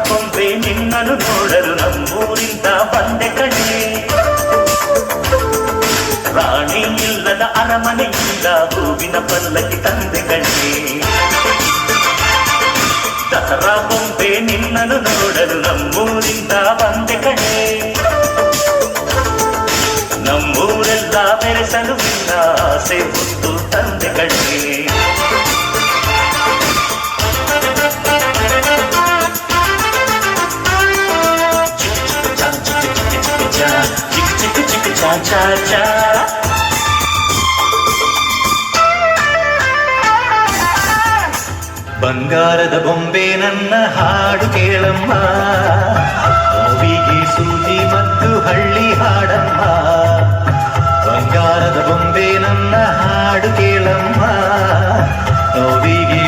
ಬೊಂಬೆ ನಿನ್ನನ್ನು ನೋಡಲು ನಮ್ಮೂರಿಂದ ಬಂದೆ ಕಣೆ. ರಾಣಿ ಇಲ್ಲದ ಅರಮನೆಯಿಂದ ಹೂವಿನ ಪಲ್ಲಕ್ಕಿ ತಂದೆ ಕಣೆ. ದಸರಾ ಬೊಂಬೆ ನಿನ್ನನ್ನು ನೋಡಲು ನಮ್ಮೂರಿಂದ ಬಂದೆ ಕಣೆ. ನಮ್ಮೂರೆಲ್ಲ ಬೆರೆಸಲು ನಿನ್ನ ಆಸೆ ಹೊತ್ತು ತಂದೆ ಕಣೆ. ಚಾ ಚಾ ಬಂಗಾರದ ಬೊಂಬೆ ನನ್ನ ಹಾಡು ಕೇಳಮ್ಮ, ನೋವಿಗೆ ಸೂಜಿ ಮತ್ತು ಹಳ್ಳಿ ಹಾಡಮ್ಮ. ಬಂಗಾರದ ಬೊಂಬೆ ನನ್ನ ಹಾಡು ಕೇಳಮ್ಮ, ನೋವಿಗೆ